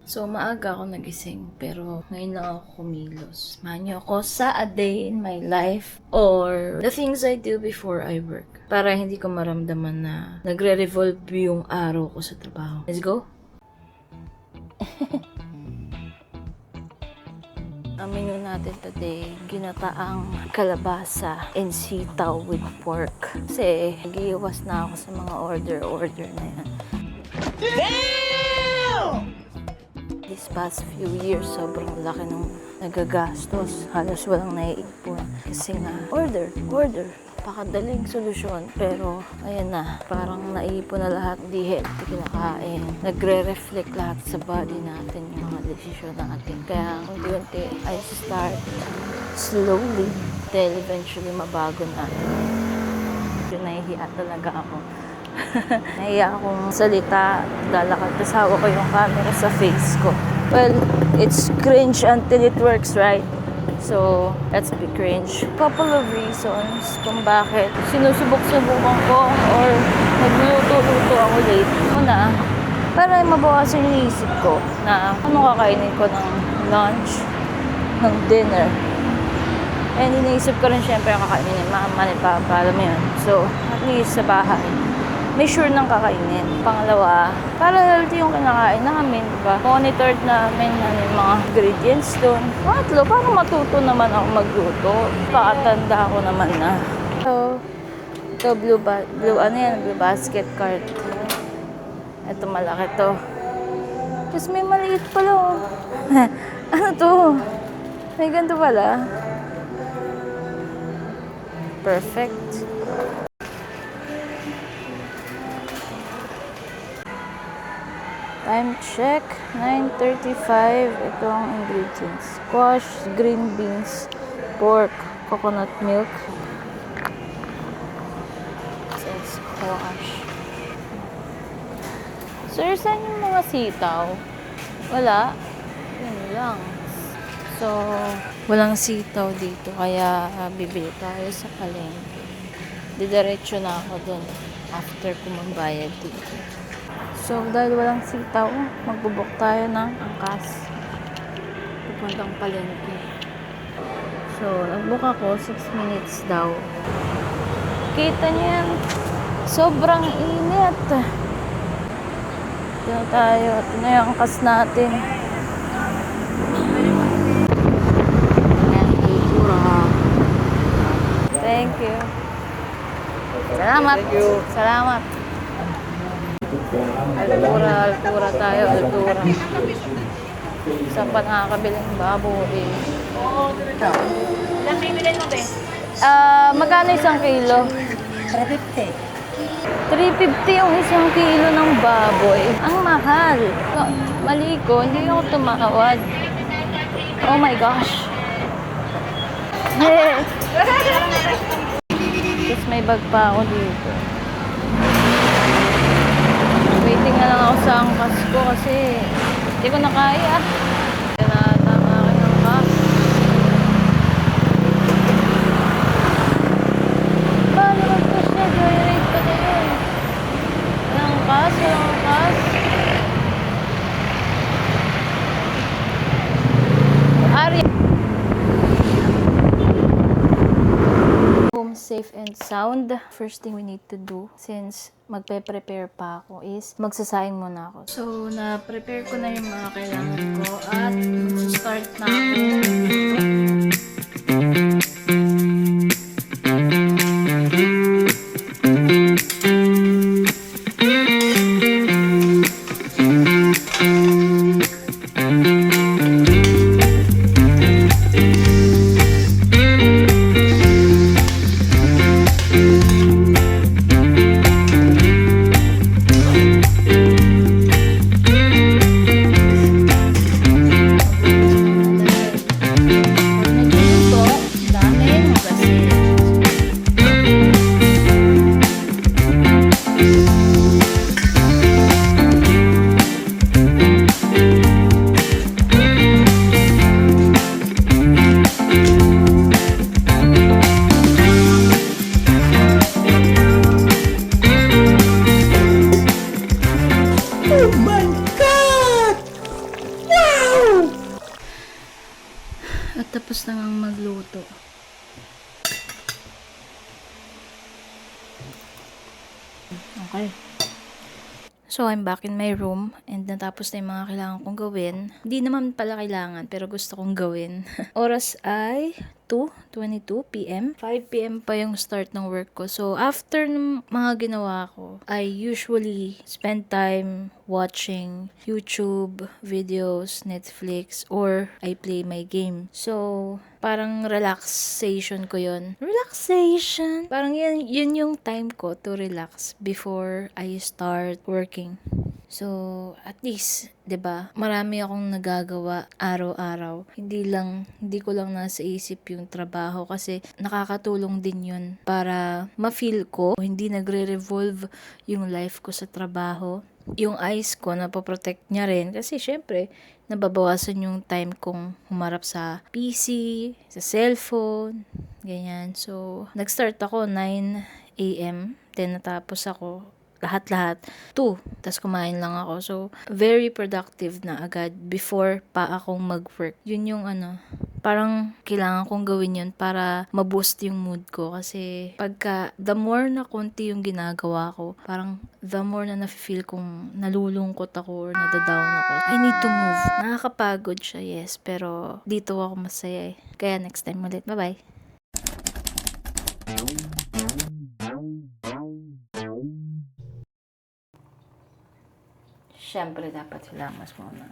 So, maaga ako nagising, pero ngayon lang ako kumilos. Samahan niyo ako sa a day in my life or the things I do before I work. Para hindi ko maramdaman na nagre-revolve yung araw ko sa trabaho. Let's go! Ang menu natin today, ginataang kalabasa and sitaw with pork. Kasi nag-iiwas na ako sa mga order na yan. These past few years, sobrang laki ng nagagastos. Halos walang naiipon. Kasi nga, order. Pakadaling solusyon. Pero, ayan na. Parang naipon na lahat. Di healthy kinakain. Nagre-reflect lahat sa body natin yung mga desisyon natin. Kaya, unti-unti, I start slowly till eventually mabago natin. Yung nahihiya talaga ako. Nahiya akong salita, lalakad, tas hawak ko yung camera sa face ko. Well, it's cringe until it works, right? So, let's be cringe. Couple of reasons kung bakit sinusubok-subukan ko or nagluto-luto ako late. Una, para mabawasan yung isip ko na ano kakainin ko ng lunch, ng dinner. And iniisip ko rin syempre ang kakainin ni mama, ni papa, alam mo yun. So, at least sa bahay, may sure nang kakainin. Pangalawa, para healthy yung kinakain namin, diba? Monitored namin yung mga ingredients doon. Pangatlo, para matuto naman ako magluto. Pakatanda ko naman na. So, ito blue basket cart. Ito malaki to. Tapos may maliit pala oh. Ano to? May ganito pala. Perfect. Time check, 9:35. Ito ang ingredients. Squash, green beans, pork, coconut milk. Says squash. Sir, saan yung mga sitaw? Wala. Yun lang. So, walang sitaw dito. Kaya bibili tayo sa palengke. Didiretso na ako dun after ko magbayad dito. So, dahil walang sitaw, magbubok tayo ng angkas. Pupuntang palengke. So, nagbook ako, 6 minutes daw. Kita niyo yan. Sobrang init. Ito na tayo. Ito na yung angkas natin. Thank you. Salamat. Thank you. Salamat. Altura tayo, altura. Saan pa nakakabiling baboy? Ilang bibilin mo, be? Magkano isang kilo? 350. 350 yung isang kilo ng baboy. Ang mahal. Mali ko, hindi ako tumawad. Oh my gosh. Hey. Tapos may bag pa ako dito. Waiting na lang ako sa angkas ko kasi hindi ko na kaya. Tama ka ng angkas. Paano mag-push niya? Joyride pa kayo. Walang angkas. Ari. Home safe and sound. First thing we need to do since magpe-prepare pa ako is magsasayang muna ako. So, na-prepare ko na yung mga kailangan ko at mag-start na ako. na ngang magluto. Okay. So, I'm back in my room and natapos na yung mga kailangan kong gawin. Hindi naman pala kailangan, pero gusto kong gawin. Oras ay 2:22 p.m. 5 p.m. pa yung start ng work ko. So, after ng mga ginawa ko, I usually spend time watching YouTube videos, Netflix, or I play my game. So, parang relaxation ko yun. Relaxation! Parang yun yung time ko to relax before I start working. So, at least, 'di ba? Marami akong nagagawa araw-araw. Hindi ko lang nasa isip yung trabaho kasi nakakatulong din 'yun para ma-feel ko hindi nagre-revolve yung life ko sa trabaho. Yung eyes ko napoprotect niya rin kasi syempre nababawasan yung time kong humarap sa PC, sa cellphone, ganyan. So, nag-start ako 9 a.m. Then natapos ako lahat-lahat 2. Tas kumain lang ako. So, very productive na agad before pa akong mag-work. Yun yung parang kailangan kong gawin yun para ma-boost yung mood ko. Kasi pagka the more na konti yung ginagawa ko, parang the more na na-feel kong nalulungkot ako or nadadown ako. I need to move. Nakakapagod siya, yes. Pero dito ako masaya eh. Kaya next time ulit. Bye-bye. Siyempre, dapat hilamas muna.